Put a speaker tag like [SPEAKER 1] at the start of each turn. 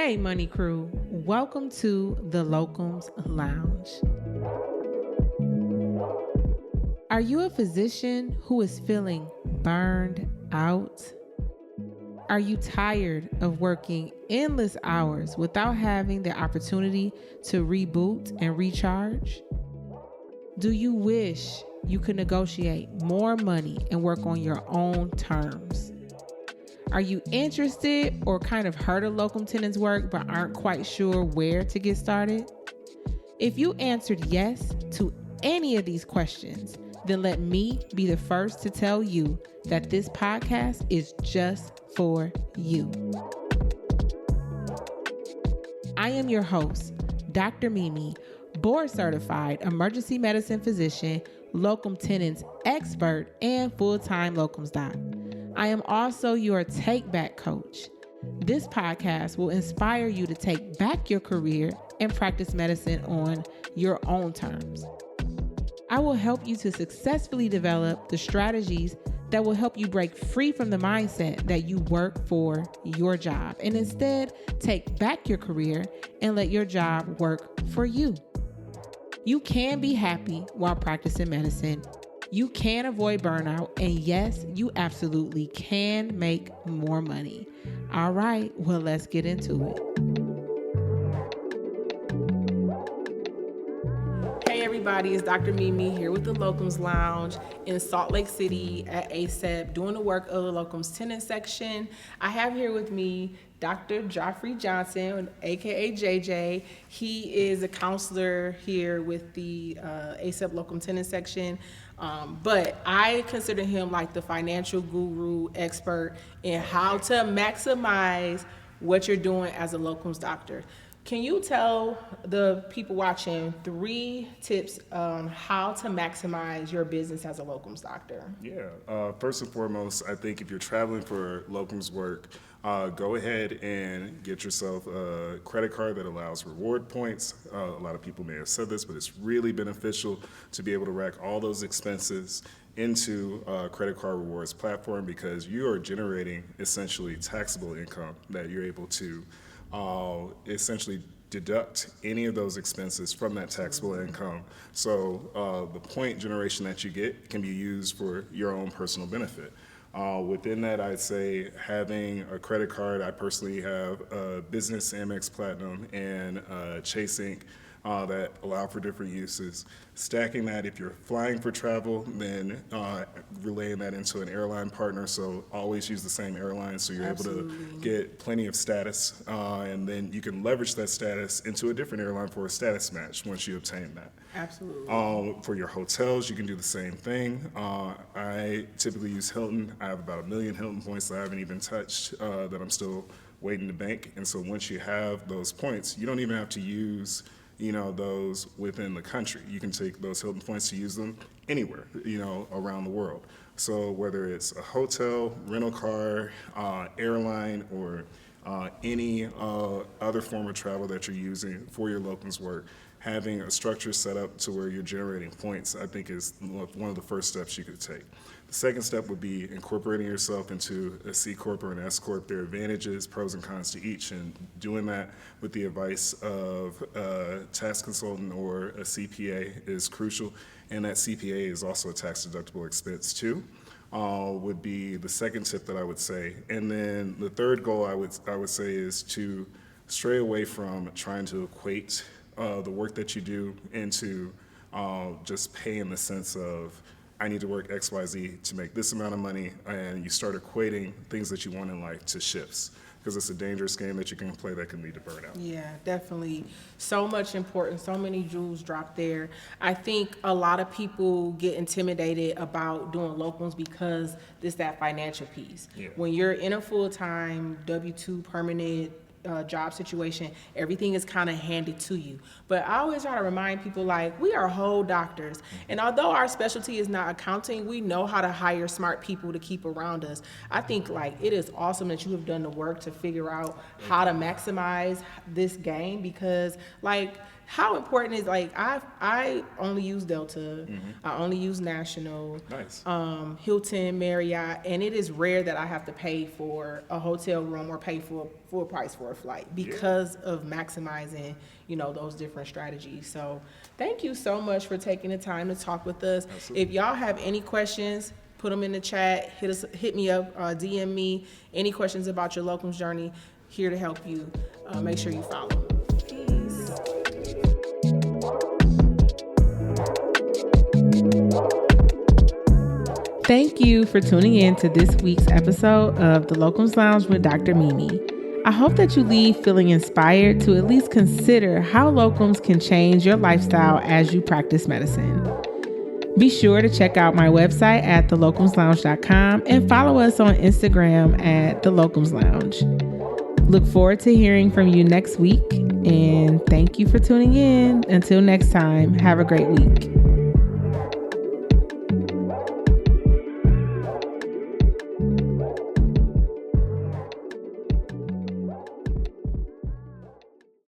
[SPEAKER 1] Hey, Money Crew. Welcome to the Locums Lounge. Are you a physician who is feeling burned out? Are you tired of working endless hours without having the opportunity to reboot and recharge? Do you wish you could negotiate more money and work on your own terms? Are you interested or kind of heard of locum tenens work but aren't quite sure where to get started? If you answered yes to any of these questions, then let me be the first to tell you that this podcast is just for you. I am your host, Dr. Mimi, board certified emergency medicine physician, locum tenens expert, and full-time locums doc. I am also your take back coach. This podcast will inspire you to take back your career and practice medicine on your own terms. I will help you to successfully develop the strategies that will help you break free from the mindset that you work for your job and instead take back your career and let your job work for you. You can be happy while practicing medicine. You can avoid burnout, and yes, you absolutely can make more money. All right, well, let's get into it. Hey everybody, it's Dr. Mimi here with the Locums Lounge in Salt Lake City at ASEP, doing the work of the Locums Tenens section. I have here with me Dr. Joffre Johnson, aka JJ. He is a counselor here with the ASEP Locum Tenens section. But I consider him like the financial guru expert in how to maximize what you're doing as a locums doctor. Can you tell the people watching 3 tips on how to maximize your business as a locums doctor?
[SPEAKER 2] Yeah, first and foremost, I think if you're traveling for locums work, go ahead and get yourself a credit card that allows reward points. A lot of people may have said this, but it's really beneficial to be able to rack all those expenses into a credit card rewards platform because you are generating essentially taxable income that you're able to essentially deduct any of those expenses from that taxable income. So the point generation that you get can be used for your own personal benefit. Within that, I'd say having a credit card. I personally have a Business Amex Platinum and Chase Inc. That allow for different uses. Stacking that, if you're flying for travel, then relaying that into an airline partner. So always use the same airline so you're
[SPEAKER 1] Absolutely.
[SPEAKER 2] able to get plenty of status. And then you can leverage that status into a different airline for a status match once you obtain that.
[SPEAKER 1] Absolutely.
[SPEAKER 2] For your hotels, you can do the same thing. I typically use Hilton. I have about 1 million Hilton points that I haven't even touched that I'm still waiting to bank. And so once you have those points, you don't even have to use those within the country. You can take those Hilton points to use them anywhere, around the world. So whether it's a hotel, rental car, airline, or any other form of travel that you're using for your locums work, having a structure set up to where you're generating points, I think is one of the first steps you could take. The second step would be incorporating yourself into a C-corp or an S-corp. There are advantages, pros and cons to each, and doing that with the advice of a tax consultant or a CPA is crucial, and that CPA is also a tax-deductible expense too. Would be the second tip that I would say. And then the third goal I would say is to stray away from trying to equate the work that you do into just pay in the sense of I need to work XYZ to make this amount of money, and you start equating things that you want in life to shifts because it's a dangerous game that you can play that can lead to burnout.
[SPEAKER 1] Yeah, definitely. So much important, so many jewels dropped there. I think a lot of people get intimidated about doing locums because it's that financial piece.
[SPEAKER 2] Yeah.
[SPEAKER 1] When you're in a full-time W-2 permanent job situation, everything is kind of handed to you. But I always try to remind people, like, we are whole doctors. And although our specialty is not accounting, we know how to hire smart people to keep around us. I think, like, it is awesome that you have done the work to figure out how to maximize this game because, like, how important is, like, I only use Delta, I only use National,
[SPEAKER 2] Nice.
[SPEAKER 1] Hilton, Marriott, and it is rare that I have to pay for a hotel room or pay for full price for a flight because of maximizing, you know, those different strategies. So thank you so much for taking the time to talk with us.
[SPEAKER 2] Absolutely.
[SPEAKER 1] If y'all have any questions, put them in the chat, hit me up, DM me, any questions about your locums journey, here to help you. Make sure you follow. Peace. Thank you for tuning in to this week's episode of the Locums Lounge with Dr. Mimi. I hope that you leave feeling inspired to at least consider how locums can change your lifestyle as you practice medicine. Be sure to check out my website at thelocumslounge.com and follow us on Instagram at The Locums Lounge. Look forward to hearing from you next week, and thank you for tuning in. Until next time, have a great week.